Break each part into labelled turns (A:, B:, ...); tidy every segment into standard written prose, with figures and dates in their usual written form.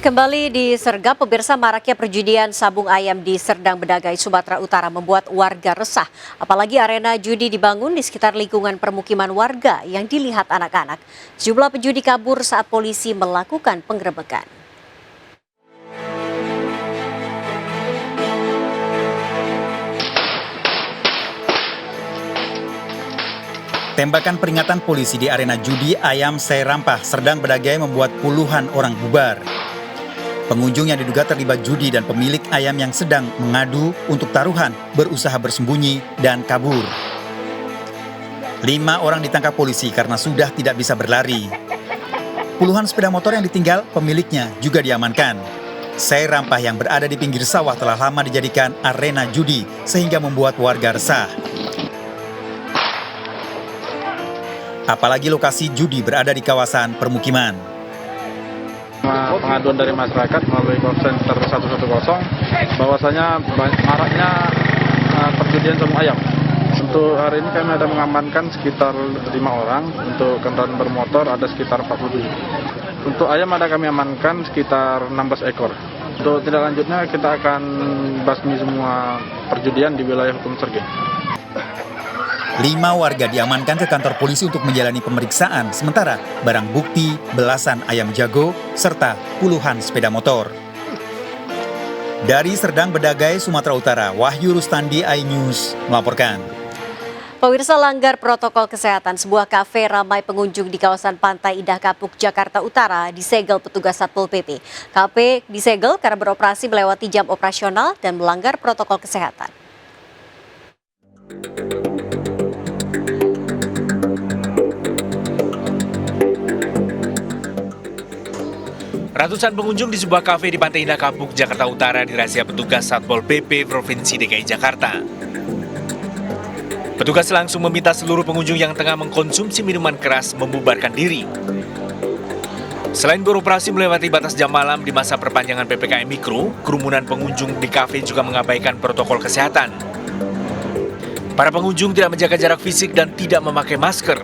A: Kembali disergap, pemirsa, maraknya perjudian sabung ayam di Serdang Bedagai, Sumatera Utara membuat warga resah. Apalagi arena judi dibangun di sekitar lingkungan permukiman warga yang dilihat anak-anak. Sejumlah penjudi kabur saat polisi melakukan penggerebekan.
B: Tembakan peringatan polisi di arena judi ayam Serampah, Serdang Bedagai membuat puluhan orang bubar. Pengunjung yang diduga terlibat judi dan pemilik ayam yang sedang mengadu untuk taruhan berusaha bersembunyi dan kabur. 5 orang ditangkap polisi karena sudah tidak bisa berlari. Puluhan sepeda motor yang ditinggal pemiliknya juga diamankan. Serampah yang berada di pinggir sawah telah lama dijadikan arena judi sehingga membuat warga resah. Apalagi lokasi judi berada di kawasan permukiman.
C: Pengaduan dari masyarakat melalui call center 110 bahwasanya maraknya perjudian sabung ayam. Untuk hari ini kami ada mengamankan sekitar 5 orang, untuk kendaraan bermotor ada sekitar 47. Untuk ayam ada kami amankan sekitar 16 ekor. Untuk tindak lanjutnya kita akan basmi semua perjudian di wilayah hukum Srge.
B: 5 warga diamankan ke kantor polisi untuk menjalani pemeriksaan, sementara barang bukti belasan ayam jago serta puluhan sepeda motor. Dari Serdang Bedagai, Sumatera Utara, Wahyu Rustandi, iNews melaporkan.
A: Pemirsa, langgar protokol kesehatan, sebuah kafe ramai pengunjung di kawasan Pantai Indah Kapuk, Jakarta Utara disegel petugas Satpol PP. Kafe disegel karena beroperasi melewati jam operasional dan melanggar protokol kesehatan.
D: Ratusan pengunjung di sebuah kafe di Pantai Indah Kapuk, Jakarta Utara dirazia petugas Satpol PP Provinsi DKI Jakarta. Petugas langsung meminta seluruh pengunjung yang tengah mengkonsumsi minuman keras membubarkan diri. Selain beroperasi melewati batas jam malam di masa perpanjangan PPKM Mikro, kerumunan pengunjung di kafe juga mengabaikan protokol kesehatan. Para pengunjung tidak menjaga jarak fisik dan tidak memakai masker.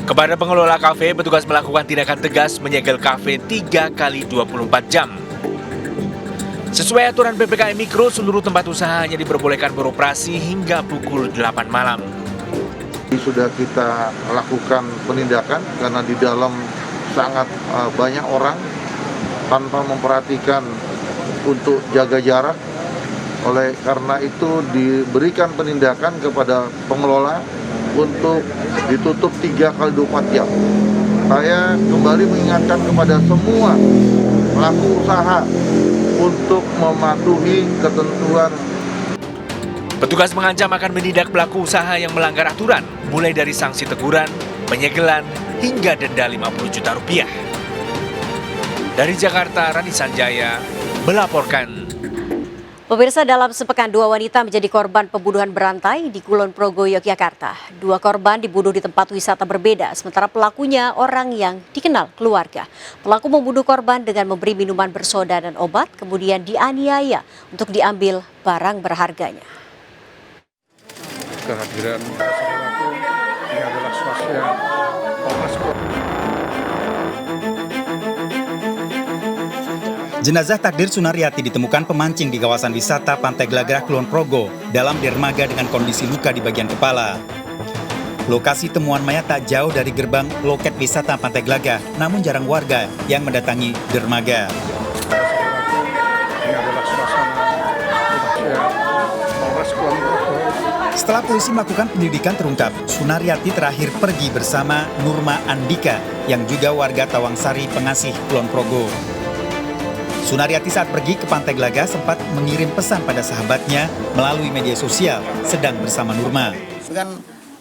D: Kepada pengelola kafe, petugas melakukan tindakan tegas menyegel kafe 3 kali 24 jam. Sesuai aturan PPKM Mikro, seluruh tempat usaha hanya diperbolehkan beroperasi hingga pukul 8 malam.
E: Sudah kita lakukan penindakan karena di dalam sangat banyak orang tanpa memperhatikan untuk jaga jarak. Oleh karena itu diberikan penindakan kepada pengelola untuk ditutup 3 kali 24 jam. Saya kembali mengingatkan kepada semua pelaku usaha untuk mematuhi ketentuan.
D: Petugas mengancam akan menindak pelaku usaha yang melanggar aturan, mulai dari sanksi teguran, penyegelan, hingga denda Rp50 juta. Dari Jakarta, Rani Sanjaya melaporkan.
A: Pemirsa, dalam sepekan 2 wanita menjadi korban pembunuhan berantai di Kulon Progo, Yogyakarta. 2 korban dibunuh di tempat wisata berbeda, sementara pelakunya orang yang dikenal keluarga. Pelaku membunuh korban dengan memberi minuman bersoda dan obat, kemudian dianiaya untuk diambil barang berharganya.
C: Kehadiran ini adalah swasya Polres.
B: Jenazah Takdir Sunaryati ditemukan pemancing di kawasan wisata Pantai Glagah, Kulon Progo dalam dermaga dengan kondisi luka di bagian kepala. Lokasi temuan mayat tak jauh dari gerbang loket wisata Pantai Glagah, namun jarang warga yang mendatangi dermaga.
C: Ini adalah suasana Polres Kulon Progo.
B: Setelah polisi melakukan penyelidikan terungkap, Sunaryati terakhir pergi bersama Nurma Andika yang juga warga Tawangsari, Pengasih, Kulon Progo. Sunaryati saat pergi ke Pantai Glagah sempat mengirim pesan pada sahabatnya melalui media sosial sedang bersama Nurma.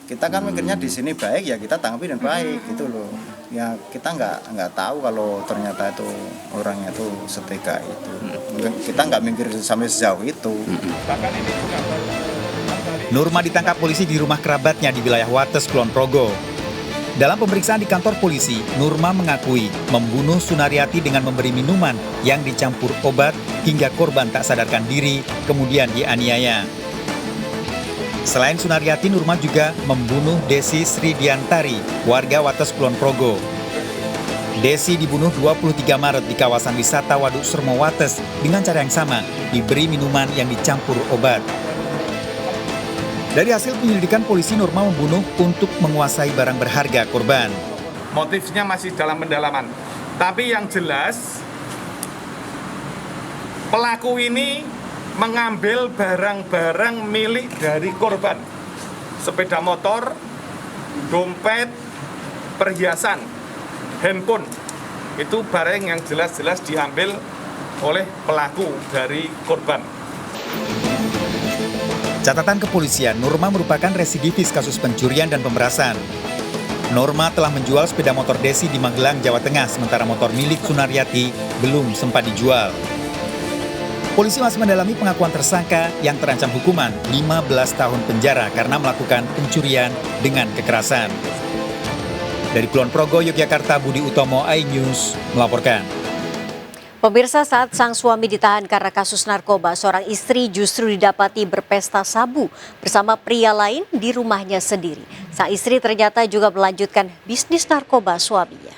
F: Kita kan mikirnya di sini baik, ya kita tanggapi dan baik gitu loh. Ya kita nggak tahu kalau ternyata itu orangnya itu setega itu. Kita nggak mikir sampai sejauh itu.
B: Nurma ditangkap polisi di rumah kerabatnya di wilayah Wates, Kulon Progo. Dalam pemeriksaan di kantor polisi, Nurma mengakui membunuh Sunaryati dengan memberi minuman yang dicampur obat hingga korban tak sadarkan diri, kemudian dianiaya. Selain Sunaryati, Nurma juga membunuh Desi Sri Diantari, warga Wates Kulon Progo. Desi dibunuh 23 Maret di kawasan wisata Waduk Surmowates dengan cara yang sama, diberi minuman yang dicampur obat. Dari hasil penyelidikan, polisi Norma membunuh untuk menguasai barang berharga korban.
G: Motifnya masih dalam pendalaman. Tapi yang jelas, pelaku ini mengambil barang-barang milik dari korban. Sepeda motor, dompet, perhiasan, handphone. Itu barang yang jelas-jelas diambil oleh pelaku dari korban.
B: Catatan kepolisian, Norma merupakan residivis kasus pencurian dan pemerasan. Norma telah menjual sepeda motor Desi di Magelang, Jawa Tengah, sementara motor milik Sunaryati belum sempat dijual. Polisi masih mendalami pengakuan tersangka yang terancam hukuman 15 tahun penjara karena melakukan pencurian dengan kekerasan. Dari Kulon Progo, Yogyakarta, Budi Utomo, iNews melaporkan.
A: Pemirsa, saat sang suami ditahan karena kasus narkoba, seorang istri justru didapati berpesta sabu bersama pria lain di rumahnya sendiri. Sang istri ternyata juga melanjutkan bisnis narkoba suaminya.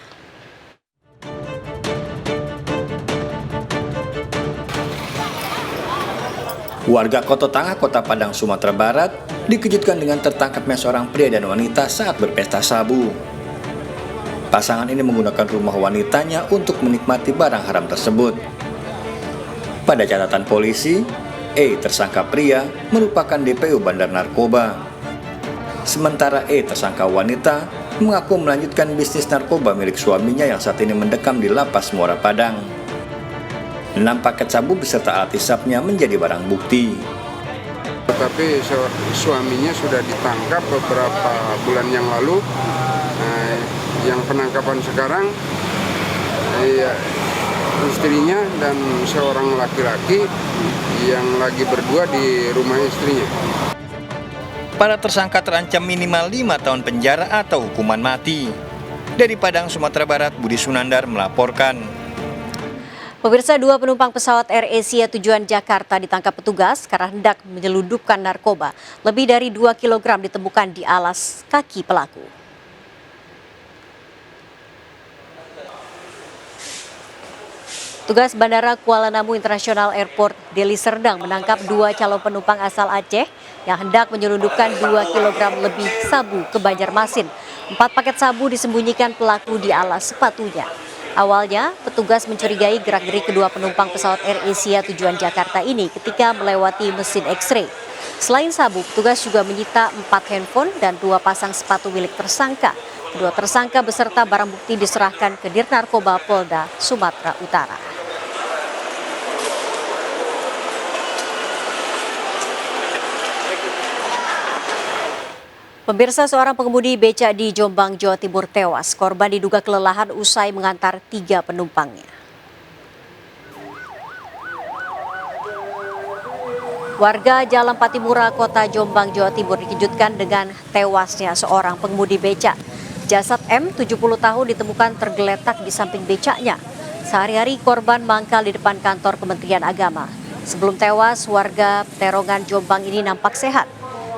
H: Warga Koto Tangah, Kota Padang, Sumatera Barat dikejutkan dengan tertangkapnya seorang pria dan wanita saat berpesta sabu. Pasangan ini menggunakan rumah wanitanya untuk menikmati barang haram tersebut. Pada catatan polisi, tersangka pria merupakan DPO Bandar Narkoba. Sementara tersangka wanita mengaku melanjutkan bisnis narkoba milik suaminya yang saat ini mendekam di Lapas Muara Padang. 6 paket sabu beserta alat hisapnya menjadi barang bukti.
I: Tetapi suaminya sudah ditangkap beberapa bulan yang lalu. Yang penangkapan sekarang istrinya dan seorang laki-laki yang lagi berdua di rumah istrinya.
H: Para tersangka terancam minimal 5 tahun penjara atau hukuman mati. Dari Padang, Sumatera Barat, Budi Sunandar melaporkan.
A: Pemirsa, 2 penumpang pesawat Air Asia tujuan Jakarta ditangkap petugas karena hendak menyelundupkan narkoba. Lebih dari 2 kg ditemukan di alas kaki pelaku. Tugas Bandara Kuala Namu International Airport Deli Serdang menangkap 2 calon penumpang asal Aceh yang hendak menyelundupkan 2 kg lebih sabu ke Banjarmasin. 4 paket sabu disembunyikan pelaku di alas sepatunya. Awalnya, petugas mencurigai gerak-gerik kedua penumpang pesawat Air Asia tujuan Jakarta ini ketika melewati mesin X-ray. Selain sabu, petugas juga menyita 4 handphone dan 2 pasang sepatu milik tersangka. Kedua tersangka beserta barang bukti diserahkan ke Dirnarkoba Polda Sumatera Utara. Pemirsa, seorang pengemudi becak di Jombang, Jawa Timur tewas. Korban diduga kelelahan usai mengantar 3 penumpangnya. Warga Jalan Patimura, Kota Jombang, Jawa Timur dikejutkan dengan tewasnya seorang pengemudi becak. Jasad M, 70 tahun, ditemukan tergeletak di samping becaknya. Sehari-hari korban mangkal di depan kantor Kementerian Agama. Sebelum tewas, warga Terongan Jombang ini nampak sehat.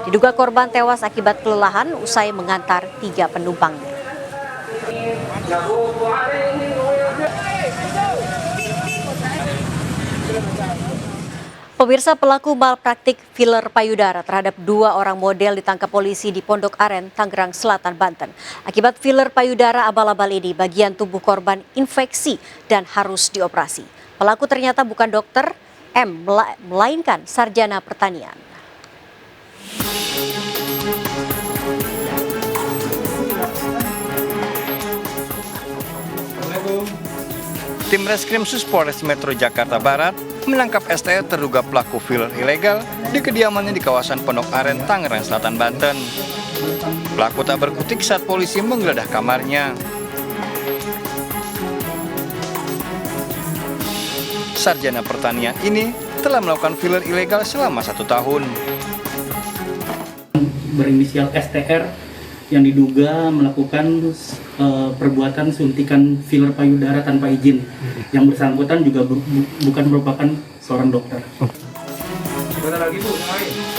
A: Diduga korban tewas akibat kelelahan usai mengantar 3 penumpangnya. Pemirsa, pelaku malpraktik filler payudara terhadap 2 orang model ditangkap polisi di Pondok Aren, Tangerang Selatan, Banten. Akibat filler payudara abal-abal ini, bagian tubuh korban infeksi dan harus dioperasi. Pelaku ternyata bukan dokter M, melainkan sarjana pertanian.
H: Tim Reskrim Polres Metro Jakarta Barat menangkap STR terduga pelaku filler ilegal di kediamannya di kawasan Pondok Aren, Tangerang Selatan, Banten. Pelaku tak berkutik saat polisi menggeledah kamarnya. Sarjana pertanian ini telah melakukan filler ilegal selama 1 tahun.
J: Berinisial STR yang diduga melakukan perbuatan suntikan filler payudara tanpa izin. Yang bersangkutan juga bukan merupakan seorang dokter.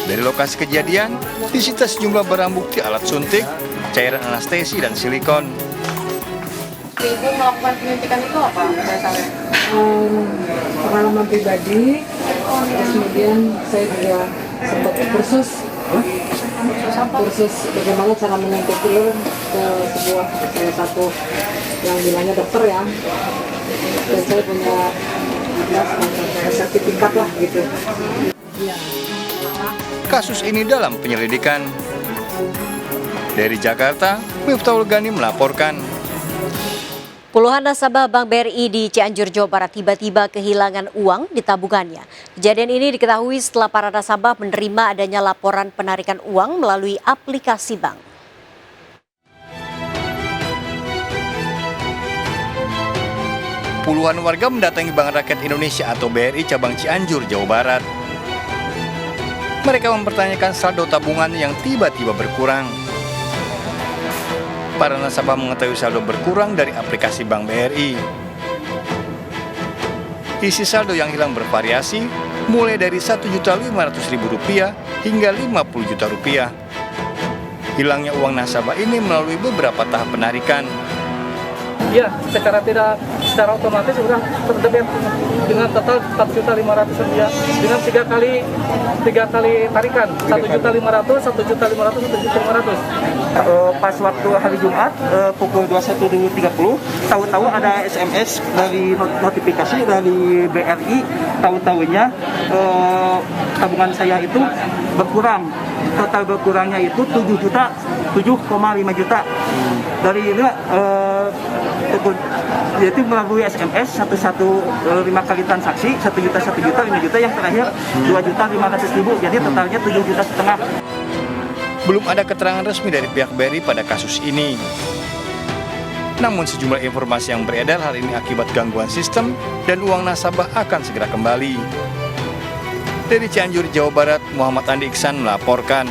H: Dari lokasi kejadian, disita sejumlah barang bukti alat suntik, cairan anestesi dan silikon.
K: Ibu melakukan penyuntikan itu apa dasarnya?
L: Pengalaman pribadi, terus kemudian saya juga sempat kursus bagaimana cara menyuntik filler ke salah satu yang bilangnya dokter ya, dan saya punya sertifikat lah gitu.
H: Kasus ini dalam penyelidikan. Dari Jakarta, Miftahul Gani melaporkan.
A: Puluhan nasabah Bank BRI di Cianjur, Jawa Barat tiba-tiba kehilangan uang di tabungannya. Kejadian ini diketahui setelah para nasabah menerima adanya laporan penarikan uang melalui aplikasi bank.
H: Puluhan warga mendatangi Bank Rakyat Indonesia atau BRI cabang Cianjur, Jawa Barat. Mereka mempertanyakan saldo tabungan yang tiba-tiba berkurang. Para nasabah mengetahui saldo berkurang dari aplikasi Bank BRI. Isi saldo yang hilang bervariasi, mulai dari Rp1.500.000 hingga Rp50 juta. Hilangnya uang nasabah ini melalui beberapa tahap penarikan.
J: Ya, secara otomatis sudah terdebit dengan total Rp4.500.000 dengan tiga kali tarikan Rp1.500.000, Rp1.500.000, Rp1.500.000.
M: Pas waktu hari Jumat pukul 21.30 tahu-tahu ada SMS dari notifikasi dari BRI, tahu-tahunya tabungan saya itu berkurang. Total berkurangnya itu 7,5 juta. Dari ini yaitu melalui SMS 5 kali transaksi 1 juta, 5 juta, yang terakhir 2.500.000, jadi totalnya 7,5 juta.
H: Belum ada keterangan resmi dari pihak BRI pada kasus ini. Namun sejumlah informasi yang beredar hari ini akibat gangguan sistem dan uang nasabah akan segera kembali. Dari Cianjur, Jawa Barat, Muhammad Andi Iksan melaporkan.